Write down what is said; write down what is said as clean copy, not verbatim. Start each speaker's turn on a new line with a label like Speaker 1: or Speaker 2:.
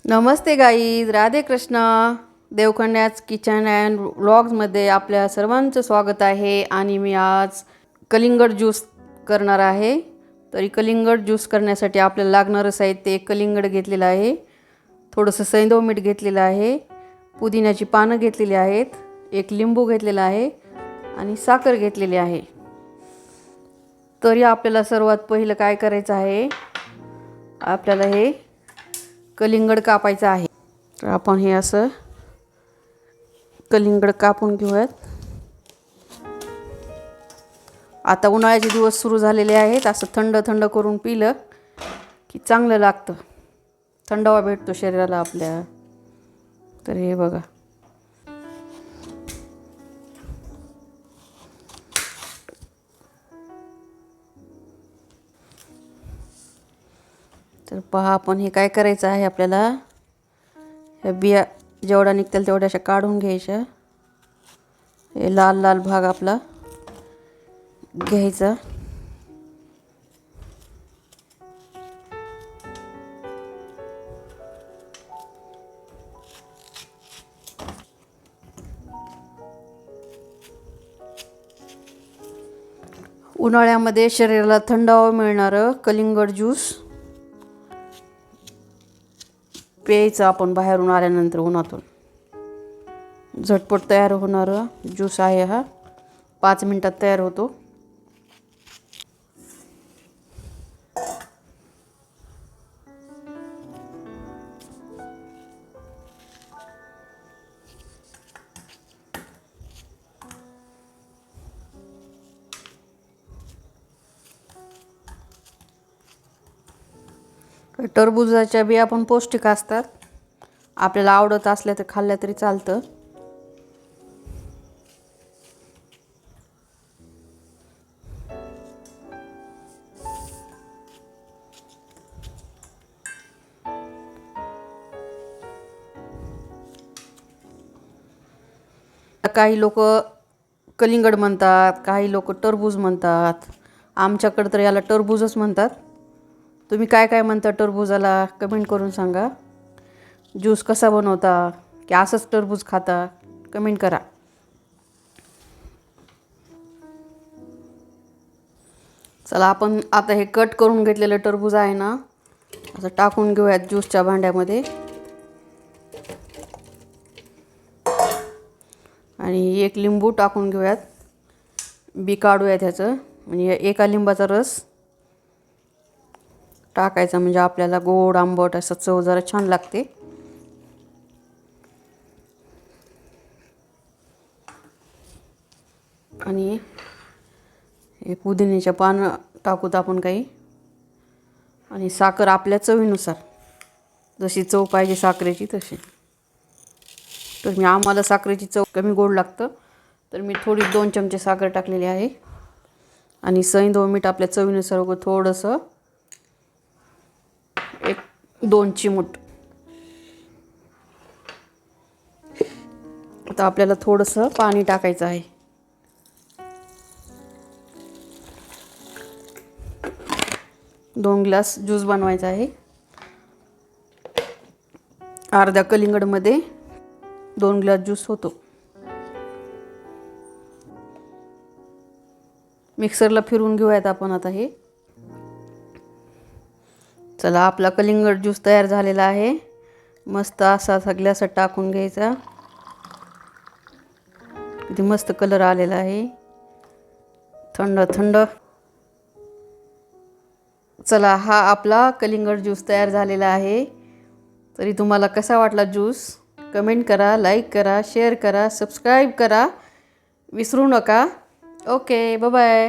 Speaker 1: नमस्ते guys, Radhe Krishna. देवकन्याच kitchen and व्लॉग्समध्ये आपल्या सर्वांचं स्वागत आहे. आणि मी आज कलिंगड ज्यूस करणार आहे. तरी कलिंगड ज्यूस करण्यासाठी आपल्याला लागणारं साहित्य: एक कलिंगड घेतलेलं आहे, थोडंसं सैंधव मीठ घेतलेलं आहे, पुदिन्याची पानं घेतलेली आहेत, एक लिंबू घेतलेला आहे आणि साखर घेतलेली आहे. तरी आपल्याला सर्वात पहिलं काय करायचं आहे, आपल्याला हे कलिंगड कापायचं आहे. तर आपण हे असं कलिंगड कापून घेऊयात. आता उन्हाळ्याचे दिवस सुरू झालेले आहेत. असं थंड थंड करून पिलं की चांगलं लागतं, थंडावा भेटतो शरीराला आपल्या. तर हे बघा, तर पहा आपण हे काय करायचं आहे, आपल्याला ह्या बिया जेवढा निघतील तेवढ्या अशा काढून घ्यायच्या. हे लाल लाल भाग आपला घ्यायचा. उन्हाळ्यामध्ये शरीराला थंडावा मिळणारं कलिंगड ज्यूस प्यायचं आपण बाहेरून आल्यानंतर. उन्हातून झटपट तयार होणारा ज्यूस आहे हा, 5 मिनिटात तयार होतो. टरबुजाच्या बिया पण पौष्टिक असतात. आपल्याला आवडत असल्या तर खाल्ल्या तरी चालतं. काही लोक कलिंगड म्हणतात, काही लोक टरबूज म्हणतात. आमच्याकडे तर याला टरबूजच म्हणतात. तुम्ही काय काय म्हणता टरबूजाला कमेंट करून सांगा. ज्यूस कसा बनवता, की असंच टरबूज खाता, कमेंट करा. चला आपण आता हे कट करून घेतलेलं टरबूज आहे ना, असं टाकून घेऊयात ज्यूसच्या भांड्यामध्ये. आणि एक लिंबू टाकून घेऊयात, बी काढूयात ह्याचं. म्हणजे एका लिंबाचा रस टाकायचा, म्हणजे आपल्याला गोड आंबट असं चव जरा छान लागते. आणि हे पुदिन्याच्या पानं टाकूत आपण काही. आणि साखर आपल्या चवीनुसार, जशी चव पाहिजे साखरेची तशी. तर आम्हाला साखरेची चव कमी गोड लागतं, तर मी थोडी 2 चमचे साखर टाकलेली आहे. आणि सैंधव मीठ आपल्या चवीनुसार थोडंसं, 1-2 चिमूट. आता आपल्याला थोडंसं पाणी टाकायचं आहे. दोन ग्लास ज्यूस बनवायचा आहे. अर्ध्या कलिंगडमध्ये 2 ग्लास ज्यूस होतो. मिक्सरला फिरून घेऊयात आपण आता हे. चला, आपला कलिंगड ज्यूस तयार झालेला आहे. मस्त असा ग्लासात टाकून घ्यायचा. किती मस्त कलर आलेला आहे, थंड थंड. चला, हा आपला कलिंगड ज्यूस तयार झालेला आहे. तरी तुम्हाला कसा वाटला ज्यूस, कमेंट करा, लाईक करा, शेअर करा, सबस्क्राईब करा, विसरू नका. Okay, bye bye.